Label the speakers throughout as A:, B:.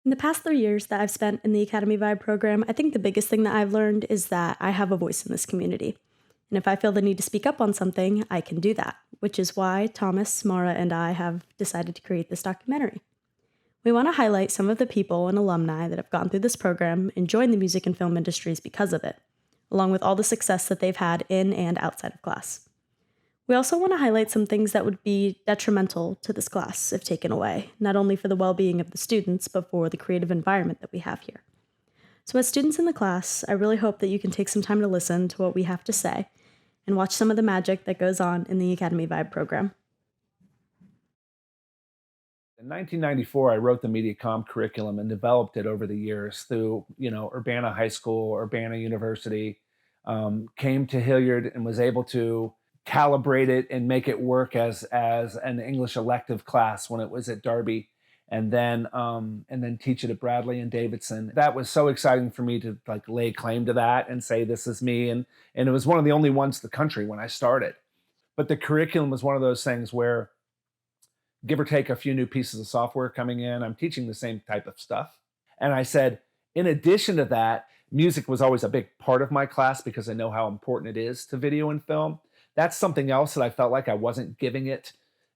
A: In the past 3 years that I've spent in the Academy Vibe program, I think the biggest thing that I've learned is that I have a voice in this community. And if I feel the need to speak up on something, I can do that, which is why Thomas, Mara, and I have decided to create this documentary. We want to highlight some of the people and alumni that have gone through this program and joined the music and film industries because of it, along with all the success that they've had in and outside of class. We also want to highlight some things that would be detrimental to this class if taken away, not only for the well-being of the students, but for the creative environment that we have here. So as students in the class, I really hope that you can take some time to listen to what we have to say and watch some of the magic that goes on in the Academy Vibe program.
B: In 1994, I wrote the media comm curriculum and developed it over the years through, Urbana High School, Urbana University, came to Hilliard and was able to calibrate it and make it work as an English elective class when it was at Darby, and then teach it at Bradley and Davidson. That was so exciting for me to lay claim to that and say this is me, and it was one of the only ones in the country when I started. But the curriculum was one of those things where, give or take a few new pieces of software coming in, I'm teaching the same type of stuff. And I said, in addition to that, music was always a big part of my class because I know how important it is to video and film. That's something else that I felt like I wasn't giving it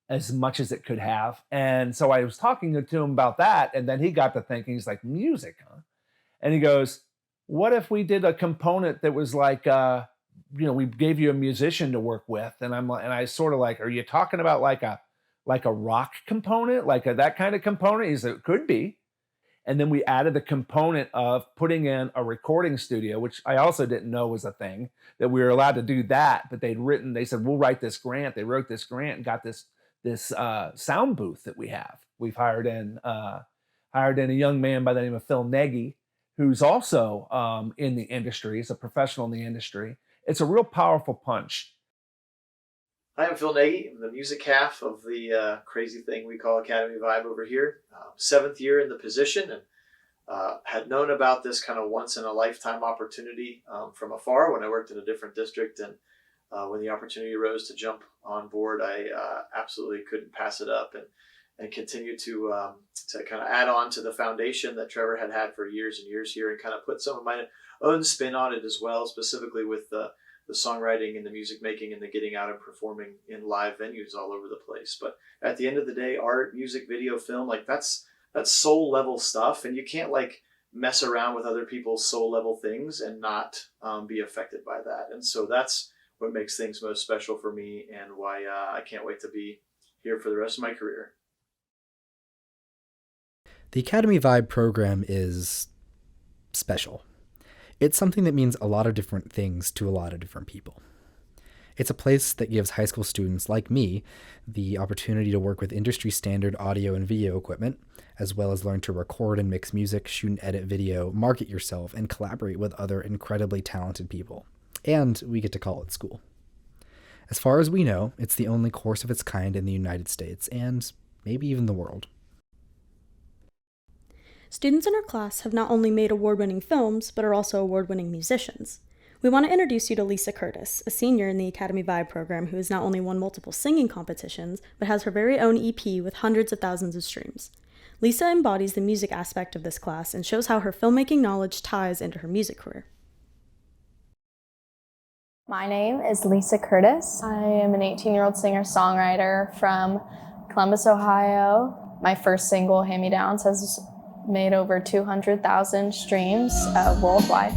B: as much as it could have. And so I was talking to him about that. And then he got to thinking, he's like, music, huh? And he goes, what if we did a component that was like, we gave you a musician to work with? And I sort of like, are you talking about like a rock component, that kind of component? He said, it could be. And then we added the component of putting in a recording studio, which I also didn't know was a thing, that we were allowed to do that. But they said, we'll write this grant. They wrote this grant and got this sound booth that we have. We've hired in a young man by the name of Phil Nagy, who's also in the industry. He's a professional in the industry. It's a real powerful punch.
C: Hi, I'm Phil Nagy. I'm the music half of the crazy thing we call Academy Vibe over here. 7th year in the position, and had known about this kind of once-in-a-lifetime opportunity from afar when I worked in a different district. And when the opportunity arose to jump on board, I absolutely couldn't pass it up and continue to kind of add on to the foundation that Trevor had for years and years here, and kind of put some of my own spin on it as well, specifically with the songwriting and the music making and the getting out and performing in live venues all over the place. But at the end of the day, art, music, video, film, that's soul level stuff. And you can't mess around with other people's soul level things and not be affected by that. And so that's what makes things most special for me, and why I can't wait to be here for the rest of my career.
D: The Academy Vibe program is special. It's something that means a lot of different things to a lot of different people. It's a place that gives high school students like me the opportunity to work with industry standard audio and video equipment, as well as learn to record and mix music, shoot and edit video, market yourself, and collaborate with other incredibly talented people. And we get to call it school. As far as we know, it's the only course of its kind in the United States, and maybe even the world.
A: Students in our class have not only made award-winning films, but are also award-winning musicians. We want to introduce you to Lisa Curtis, a senior in the Academy Vibe program who has not only won multiple singing competitions, but has her very own EP with hundreds of thousands of streams. Lisa embodies the music aspect of this class and shows how her filmmaking knowledge ties into her music career.
E: My name is Lisa Curtis. I am an 18-year-old singer-songwriter from Columbus, Ohio. My first single, Hand Me Downs, has made over 200,000 streams worldwide.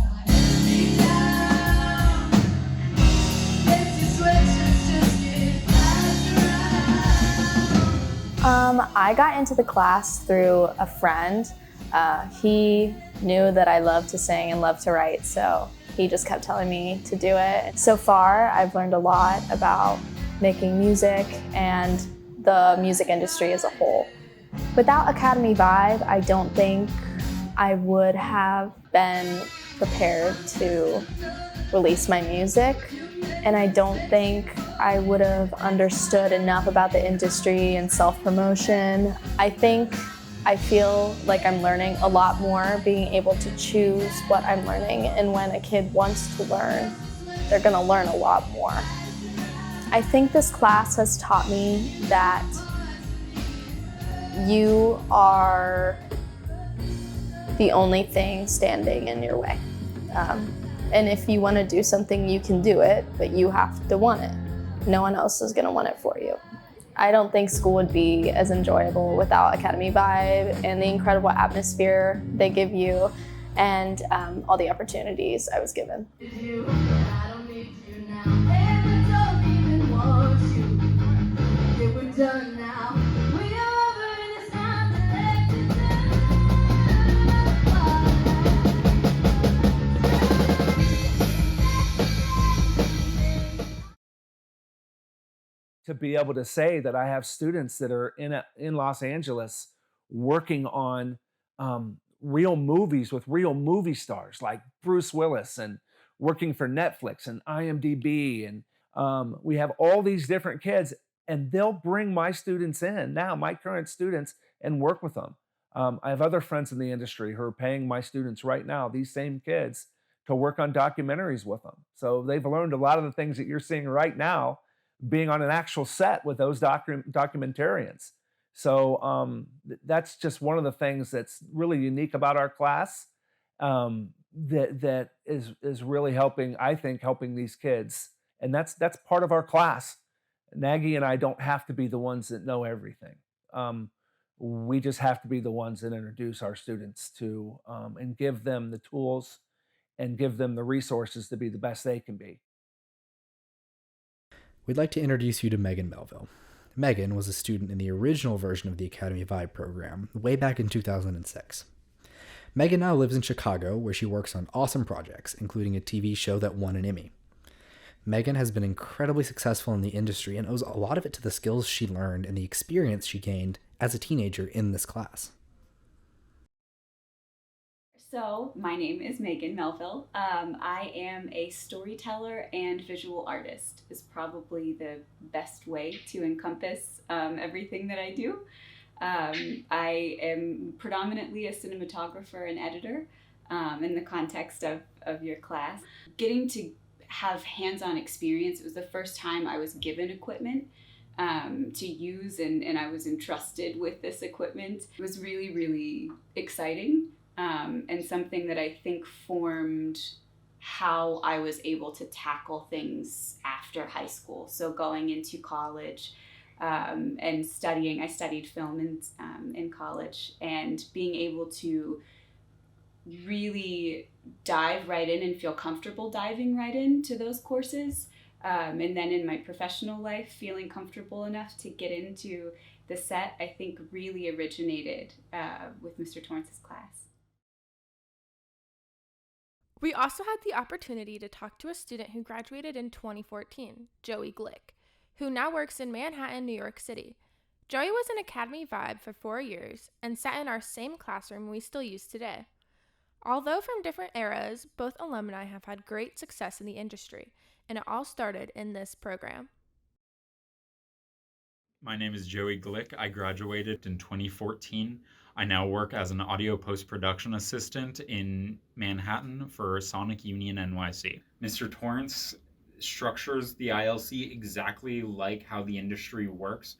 E: I got into the class through a friend. He knew that I loved to sing and loved to write, so he just kept telling me to do it. So far, I've learned a lot about making music and the music industry as a whole. Without Academy Vibe, I don't think I would have been prepared to release my music, and I don't think I would have understood enough about the industry and self-promotion. I feel like I'm learning a lot more, being able to choose what I'm learning, and when a kid wants to learn, they're gonna learn a lot more. I think this class has taught me that you are the only thing standing in your way. And if you want to do something, you can do it, but you have to want it. No one else is going to want it for you. I don't think school would be as enjoyable without Academy Vibe and the incredible atmosphere they give you and all the opportunities I was given.
B: To be able to say that I have students that are in Los Angeles working on real movies with real movie stars like Bruce Willis, and working for Netflix and IMDb, and we have all these different kids, and they'll bring my students in now, my current students, and work with them. I have other friends in the industry who are paying my students right now, these same kids, to work on documentaries with them. So they've learned a lot of the things that you're seeing right now being on an actual set with those documentarians. So that's just one of the things that's really unique about our class, that is really helping, I think, helping these kids. And that's part of our class. Nagy and I don't have to be the ones that know everything. We just have to be the ones that introduce our students to, and give them the tools and give them the resources to be the best they can be.
D: We'd like to introduce you to Megan Melville. Megan was a student in the original version of the Academy Vibe program way back in 2006. Megan now lives in Chicago, where she works on awesome projects, including a TV show that won an Emmy. Megan has been incredibly successful in the industry and owes a lot of it to the skills she learned and the experience she gained as a teenager in this class.
F: So, my name is Megan Melville. I am a storyteller and visual artist, is probably the best way to encompass everything that I do. I am predominantly a cinematographer and editor in the context of your class. Getting to have hands-on experience, it was the first time I was given equipment to use, and I was entrusted with this equipment. It was really, really exciting. And something that I think formed how I was able to tackle things after high school. So going into college and studying, I studied film in college, and being able to really dive right in and feel comfortable diving right into those courses. And then in my professional life, feeling comfortable enough to get into the set, I think really originated with Mr. Torrance's class.
G: We also had the opportunity to talk to a student who graduated in 2014, Joey Glick, who now works in Manhattan, New York City. Joey was an Academy Vibe for 4 years and sat in our same classroom we still use today. Although from different eras, both alumni have had great success in the industry, and it all started in this program.
H: My name is Joey Glick. I graduated in 2014. I now work as an audio post-production assistant in Manhattan for Sonic Union NYC. Mr. Torrance structures the ILC exactly like how the industry works,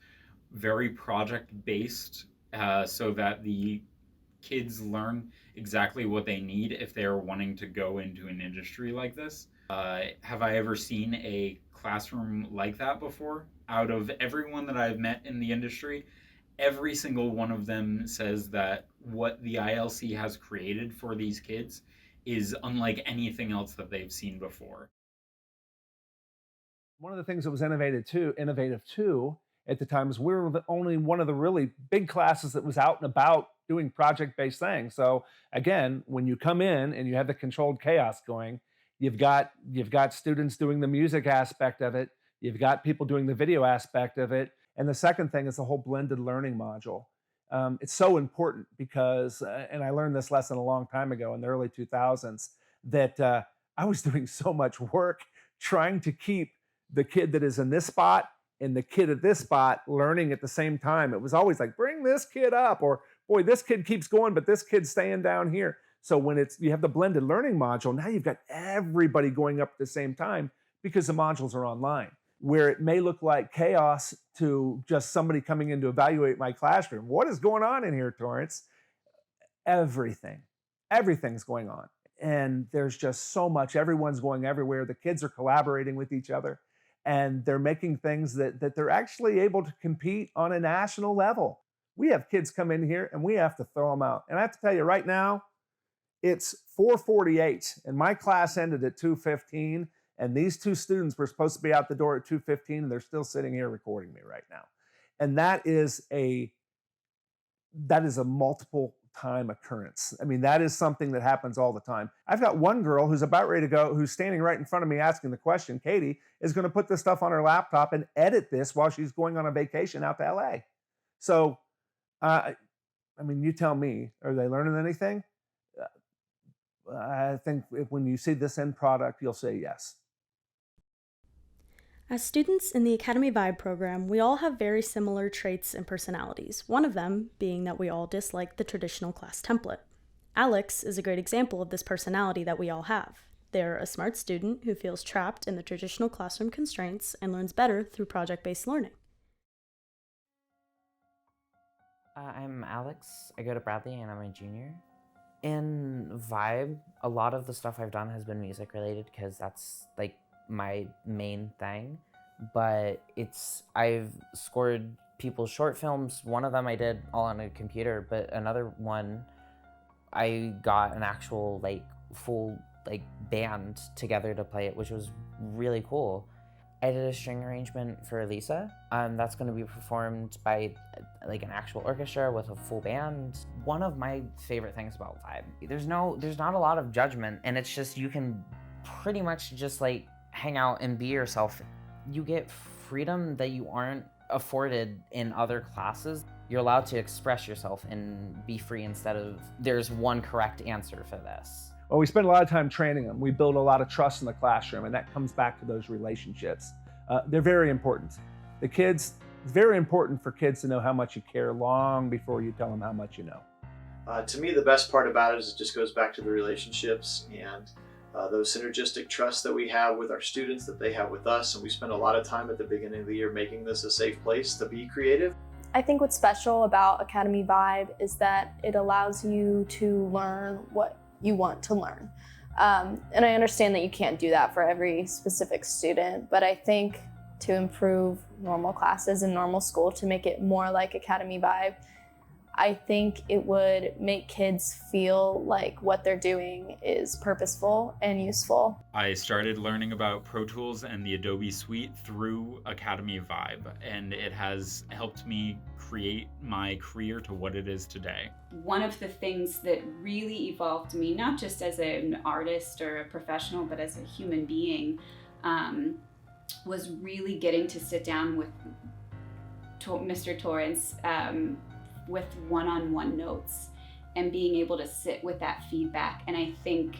H: very project-based, so that the kids learn exactly what they need if they are wanting to go into an industry like this. Have I ever seen a classroom like that before? Out of everyone that I've met in the industry, every single one of them says that what the ILC has created for these kids is unlike anything else that they've seen before.
B: One of the things that was innovative too at the time is we were the only one of the really big classes that was out and about doing project-based things. So again, when you come in and you have the controlled chaos going, you've got students doing the music aspect of it, you've got people doing the video aspect of it, and the second thing is the whole blended learning module. It's so important because, and I learned this lesson a long time ago in the early 2000s, that I was doing so much work trying to keep the kid that is in this spot and the kid at this spot learning at the same time. It was always like, bring this kid up, or boy, this kid keeps going, but this kid's staying down here. So when you have the blended learning module, now you've got everybody going up at the same time because the modules are online. Where it may look like chaos to just somebody coming in to evaluate my classroom. What is going on in here, Torrance? everything's going on. And there's just so much, everyone's going everywhere. The kids are collaborating with each other, and they're making things that they're actually able to compete on a national level. We have kids come in here and we have to throw them out. And I have to tell you right now, it's 4:48 and my class ended at 2:15, and these two students were supposed to be out the door at 2:15, and they're still sitting here recording me right now. And that is a multiple time occurrence. I mean, that is something that happens all the time. I've got one girl who's about ready to go, who's standing right in front of me asking the question. Katie is going to put this stuff on her laptop and edit this while she's going on a vacation out to LA. So, I mean, you tell me, are they learning anything? I think when you see this end product, you'll say yes.
A: As students in the Academy Vibe program, we all have very similar traits and personalities, one of them being that we all dislike the traditional class template. Alex is a great example of this personality that we all have. They're a smart student who feels trapped in the traditional classroom constraints and learns better through project-based learning.
I: I'm Alex. I go to Bradley and I'm a junior. In Vibe, a lot of the stuff I've done has been music related because that's like my main thing, but I've scored people's short films. One of them I did all on a computer, but another one I got an actual full band together to play it, which was really cool. I did a string arrangement for Lisa. That's going to be performed by an actual orchestra with a full band. One of my favorite things about Vibe, there's not a lot of judgment, and it's just you can pretty much just hang out and be yourself. You get freedom that you aren't afforded in other classes. You're allowed to express yourself and be free instead of there's one correct answer for this.
B: Well, we spend a lot of time training them. We build a lot of trust in the classroom, and that comes back to those relationships. They're very important. It's very important for kids to know how much you care long before you tell them how much you know.
C: To me, the best part about it is it just goes back to the relationships and those synergistic trusts that we have with our students, that they have with us. And we spend a lot of time at the beginning of the year making this a safe place to be creative.
E: I think what's special about Academy Vibe is that it allows you to learn what you want to learn. And I understand that you can't do that for every specific student, but I think to improve normal classes in normal school, to make it more like Academy Vibe, I think it would make kids feel like what they're doing is purposeful and useful.
H: I started learning about Pro Tools and the Adobe Suite through Academy Vibe, and it has helped me create my career to what it is today.
F: One of the things that really evolved me, not just as an artist or a professional, but as a human being, was really getting to sit down with Mr. Torrence with one-on-one notes and being able to sit with that feedback. And I think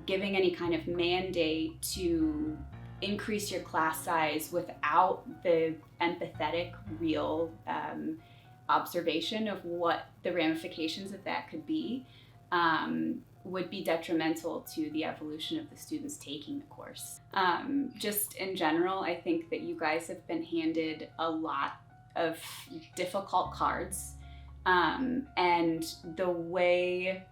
F: giving any kind of mandate to increase your class size without the empathetic, real observation of what the ramifications of that could be would be detrimental to the evolution of the students taking the course. Just in general, I think that you guys have been handed a lot of difficult cards, and the way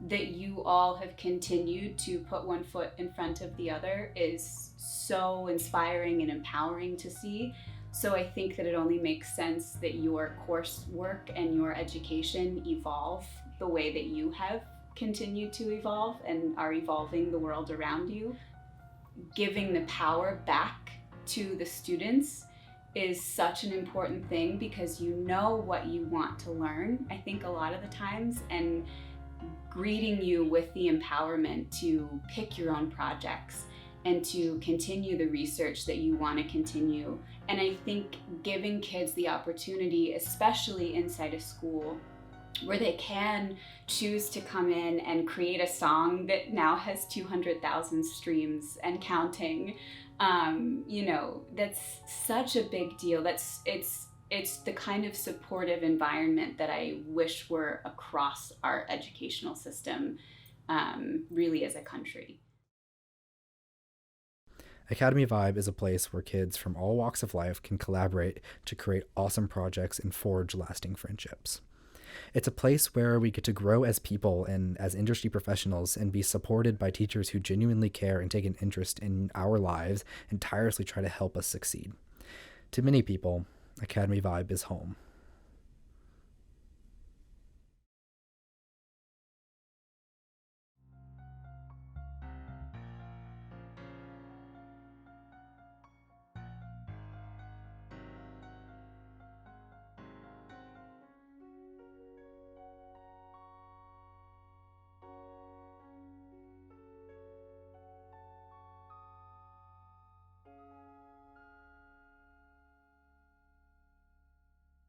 F: that you all have continued to put one foot in front of the other is so inspiring and empowering to see. So I think that it only makes sense that your coursework and your education evolve the way that you have continued to evolve and are evolving the world around you. Giving the power back to the students is such an important thing, because you know what you want to learn, I think, a lot of the times, and greeting you with the empowerment to pick your own projects and to continue the research that you want to continue. And I think giving kids the opportunity, especially inside a school, where they can choose to come in and create a song that now has 200,000 streams and counting, that's such a big deal. It's the kind of supportive environment that I wish were across our educational system, really, as a country.
D: Academy Vibe is a place where kids from all walks of life can collaborate to create awesome projects and forge lasting friendships. It's a place where we get to grow as people and as industry professionals and be supported by teachers who genuinely care and take an interest in our lives and tirelessly try to help us succeed. To many people, Academy Vibe is home.